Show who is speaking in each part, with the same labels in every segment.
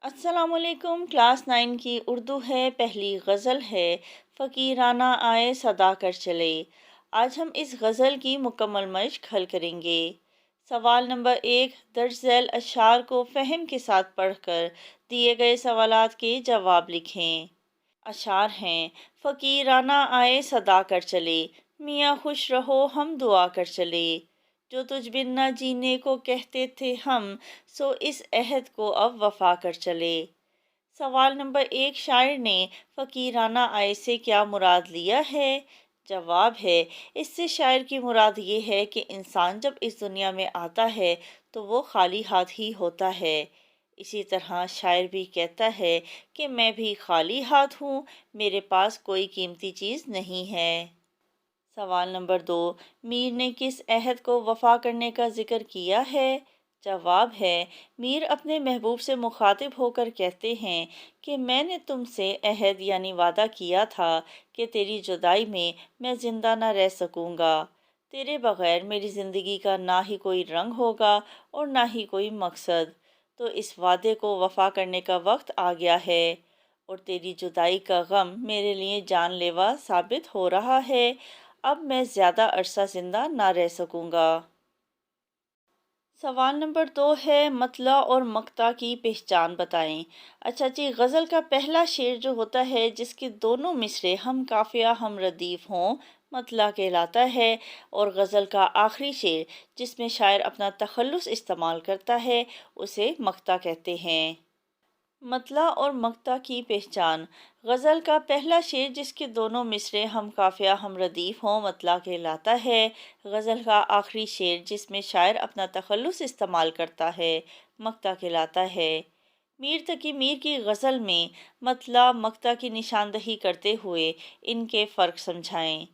Speaker 1: السلام علیکم۔ کلاس 9 کی اردو ہے، پہلی غزل ہے فقیرانہ آئے صدا کر چلے۔ آج ہم اس غزل کی مکمل مشق حل کریں گے۔ سوال نمبر 1، درج ذیل اشعار کو فہم کے ساتھ پڑھ کر دیے گئے سوالات کے جواب لکھیں۔ اشعار ہیں: فقیرانہ آئے صدا کر چلے، میاں خوش رہو ہم دعا کر چلے، جو تجھ بن نہ جینے کو کہتے تھے ہم، سو اس عہد کو اب وفا کر چلے۔ سوال نمبر 1، شاعر نے فقیرانہ آئے سے کیا مراد لیا ہے؟ جواب ہے، اس سے شاعر کی مراد یہ ہے کہ انسان جب اس دنیا میں آتا ہے تو وہ خالی ہاتھ ہی ہوتا ہے۔ اسی طرح شاعر بھی کہتا ہے کہ میں بھی خالی ہاتھ ہوں، میرے پاس کوئی قیمتی چیز نہیں ہے۔ سوال نمبر 2، میر نے کس عہد کو وفا کرنے کا ذکر کیا ہے؟ جواب ہے، میر اپنے محبوب سے مخاطب ہو کر کہتے ہیں کہ میں نے تم سے عہد یعنی وعدہ کیا تھا کہ تیری جدائی میں میں زندہ نہ رہ سکوں گا۔ تیرے بغیر میری زندگی کا نہ ہی کوئی رنگ ہوگا اور نہ ہی کوئی مقصد، تو اس وعدے کو وفا کرنے کا وقت آ گیا ہے، اور تیری جدائی کا غم میرے لیے جان لیوا ثابت ہو رہا ہے۔ اب میں زیادہ عرصہ زندہ نہ رہ سکوں گا۔ سوال نمبر 2 ہے، مطلع اور مقطع کی پہچان بتائیں۔ اچھا جی، غزل کا پہلا شعر جو ہوتا ہے جس کے دونوں مصرے ہم قافیہ ہم ردیف ہوں، مطلع کہلاتا ہے، اور غزل کا آخری شعر جس میں شاعر اپنا تخلص استعمال کرتا ہے اسے مقطع کہتے ہیں۔ مطلع اور مقطع کی پہچان: غزل کا پہلا شعر جس کے دونوں مصرے ہم قافیہ ہم ردیف ہوں مطلع کہلاتا ہے۔ غزل کا آخری شعر جس میں شاعر اپنا تخلص استعمال کرتا ہے مقطع کہلاتا ہے۔ میر تقی میر کی غزل میں مطلع مقطع کی نشاندہی کرتے ہوئے ان کے فرق سمجھائیں۔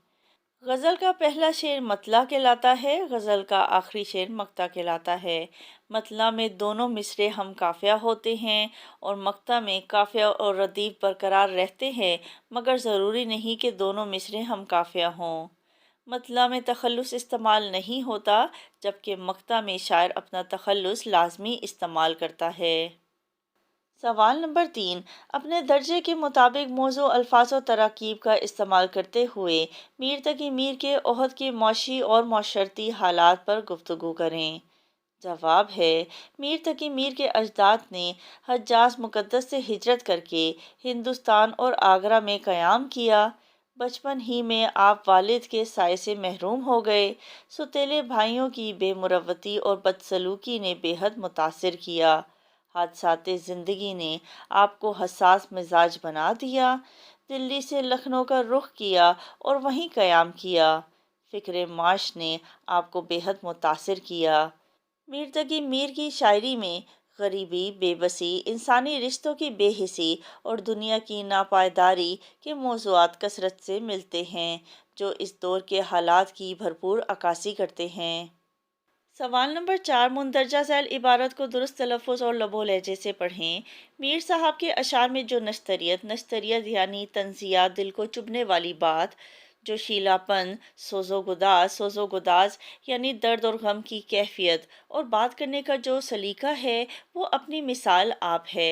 Speaker 1: غزل کا پہلا شعر مطلع کہلاتا ہے، غزل کا آخری شعر مقطع کہلاتا ہے۔ مطلع میں دونوں مصرے ہم قافیہ ہوتے ہیں اور مقطع میں قافیہ اور ردیف برقرار رہتے ہیں، مگر ضروری نہیں کہ دونوں مصرے ہم قافیہ ہوں۔ مطلع میں تخلص استعمال نہیں ہوتا، جبکہ مقطع میں شاعر اپنا تخلص لازمی استعمال کرتا ہے۔ سوال نمبر 3، اپنے درجے کے مطابق موزوں، الفاظ و تراکیب کا استعمال کرتے ہوئے میر تقی میر کے عہد کے معاشی اور معاشرتی حالات پر گفتگو کریں۔ جواب ہے، میر تقی میر کے اجداد نے حجاز مقدس سے ہجرت کر کے ہندوستان اور آگرہ میں قیام کیا۔ بچپن ہی میں آپ والد کے سائے سے محروم ہو گئے۔ سوتیلے بھائیوں کی بے مروتی اور بدسلوکی نے بے حد متاثر کیا۔ حادثات زندگی نے آپ کو حساس مزاج بنا دیا۔ دلی سے لکھنؤ کا رخ کیا اور وہیں قیام کیا۔ فکر معاش نے آپ کو بے حد متاثر کیا۔ میر تقی میر کی شاعری میں غریبی، بے بسی، انسانی رشتوں کی بے حسی اور دنیا کی ناپائیداری کے موضوعات کثرت سے ملتے ہیں، جو اس دور کے حالات کی بھرپور عکاسی کرتے ہیں۔ سوال نمبر 4، مندرجہ ذیل عبارت کو درست تلفظ اور لب و لہجے سے پڑھیں۔ میر صاحب کے اشعار میں جو نشتریت یعنی طنزیہ، دل کو چبھنے والی بات، جو شیلاپن، سوز و گداز یعنی درد اور غم کی کیفیت، اور بات کرنے کا جو سلیقہ ہے، وہ اپنی مثال آپ ہے۔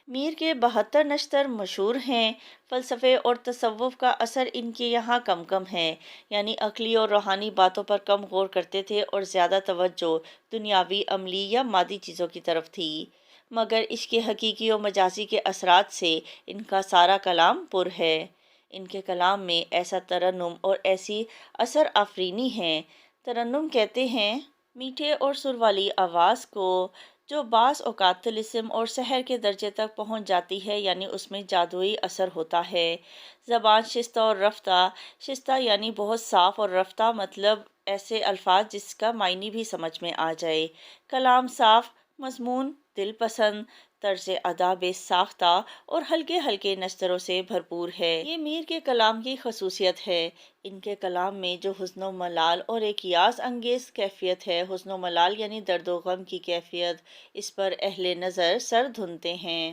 Speaker 1: میر کے 72 نشتر مشہور ہیں۔ فلسفے اور تصوف کا اثر ان کے یہاں کم ہے، یعنی عقلی اور روحانی باتوں پر کم غور کرتے تھے اور زیادہ توجہ دنیاوی، عملی یا مادی چیزوں کی طرف تھی، مگر عشق حقیقی و مجازی کے اثرات سے ان کا سارا کلام پر ہے۔ ان کے کلام میں ایسا ترنم اور ایسی اثر آفرینی ہے۔ ترنم کہتے ہیں، میٹھے اور سر والی آواز کو جو بعض اوقات طلسم اور سحر کے درجے تک پہنچ جاتی ہے، یعنی اس میں جادوئی اثر ہوتا ہے۔ زبان شستہ اور رفتہ، شستہ یعنی بہت صاف اور رفتہ مطلب ایسے الفاظ جس کا معنی بھی سمجھ میں آ جائے۔ کلام صاف، مضمون دل پسند، طرز ادا بے ساختہ اور ہلکے نشتروں سے بھرپور ہے۔ یہ میر کے کلام کی خصوصیت ہے۔ ان کے کلام میں جو حزن و ملال اور ایک یاس انگیز کیفیت ہے، حزن و ملال یعنی درد و غم کی کیفیت، اس پر اہل نظر سر دھنتے ہیں۔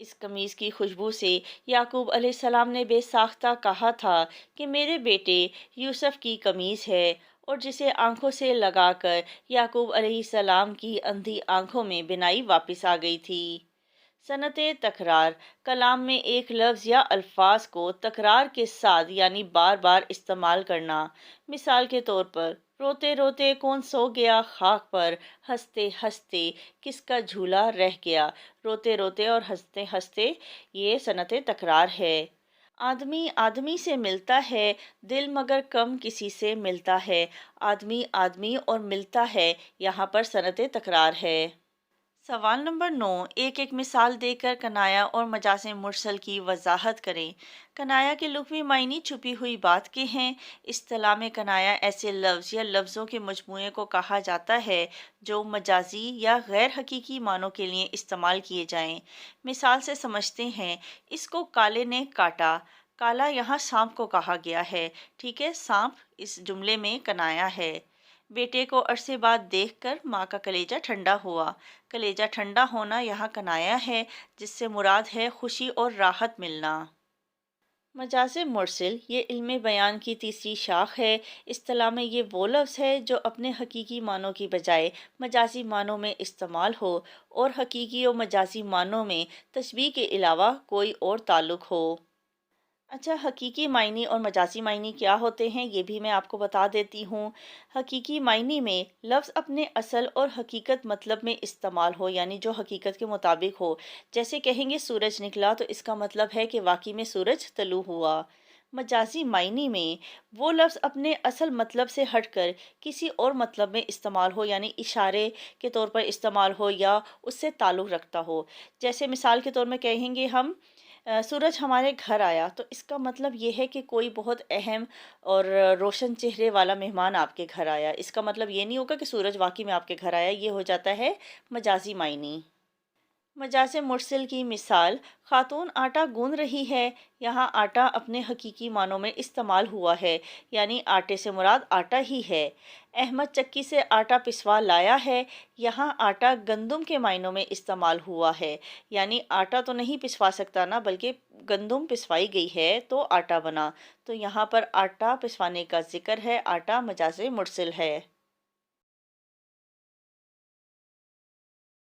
Speaker 1: اس قمیص کی خوشبو سے یعقوب علیہ السلام نے بے ساختہ کہا تھا کہ میرے بیٹے یوسف کی قمیص ہے، اور جسے آنکھوں سے لگا کر یعقوب علیہ السلام کی اندھی آنکھوں میں بینائی واپس آ گئی تھی۔ صنعت تکرار: کلام میں ایک لفظ یا الفاظ کو تکرار کے ساتھ یعنی بار بار استعمال کرنا۔ مثال کے طور پر، روتے روتے کون سو گیا خاک پر، ہنستے ہنستے کس کا جھولا رہ گیا۔ روتے روتے اور ہنستے ہنستے یہ صنعت تکرار ہے۔ آدمی آدمی سے ملتا ہے، دل مگر کم کسی سے ملتا ہے۔ آدمی آدمی اور ملتا ہے، یہاں پر صنعت تکرار ہے۔ سوال نمبر 9، ایک ایک مثال دے کر کنایا اور مجاز مرسل کی وضاحت کریں۔ کنایا کے لغوی معنی چھپی ہوئی بات کے ہیں۔ اصطلاح میں کنایا ایسے لفظ یا لفظوں کے مجموعے کو کہا جاتا ہے جو مجازی یا غیر حقیقی معنوں کے لیے استعمال کیے جائیں۔ مثال سے سمجھتے ہیں، اس کو کالے نے کاٹا۔ کالا یہاں سانپ کو کہا گیا ہے، ٹھیک ہے، سانپ اس جملے میں کنایا ہے۔ بیٹے کو عرصے بعد دیکھ کر ماں کا کلیجہ ٹھنڈا ہوا۔ کلیجہ ٹھنڈا ہونا یہاں کنایا ہے، جس سے مراد ہے خوشی اور راحت ملنا۔ مجاز مرسل یہ علم بیان کی تیسری شاخ ہے۔ اصطلاح میں یہ وہ لفظ ہے جو اپنے حقیقی معنوں کی بجائے مجازی معنوں میں استعمال ہو اور حقیقی و مجازی معنوں میں تشبیہ کے علاوہ کوئی اور تعلق ہو۔ اچھا، حقیقی معنی اور مجازی معنی کیا ہوتے ہیں یہ بھی میں آپ کو بتا دیتی ہوں۔ حقیقی معنی میں لفظ اپنے اصل اور حقیقت مطلب میں استعمال ہو، یعنی جو حقیقت کے مطابق ہو۔ جیسے کہیں گے سورج نکلا تو اس کا مطلب ہے کہ واقعی میں سورج طلوع ہوا۔ مجازی معنی میں وہ لفظ اپنے اصل مطلب سے ہٹ کر کسی اور مطلب میں استعمال ہو، یعنی اشارے کے طور پر استعمال ہو یا اس سے تعلق رکھتا ہو۔ جیسے مثال کے طور میں کہیں گے ہم سورج ہمارے گھر آیا، تو اس کا مطلب یہ ہے کہ کوئی بہت اہم اور روشن چہرے والا مہمان آپ کے گھر آیا۔ اس کا مطلب یہ نہیں ہوگا کہ سورج واقعی میں آپ کے گھر آیا، یہ ہو جاتا ہے مجازی معنی۔ مجاز مرسل کی مثال، خاتون آٹا گوندھ رہی ہے۔ یہاں آٹا اپنے حقیقی معنوں میں استعمال ہوا ہے، یعنی آٹے سے مراد آٹا ہی ہے۔ احمد چکی سے آٹا پسوا لایا ہے۔ یہاں آٹا گندم کے معنوں میں استعمال ہوا ہے، یعنی آٹا تو نہیں پسوا سکتا نا، بلکہ گندم پسوائی گئی ہے تو آٹا بنا۔ تو یہاں پر آٹا پسوانے کا ذکر ہے، آٹا مجاز مرسل ہے۔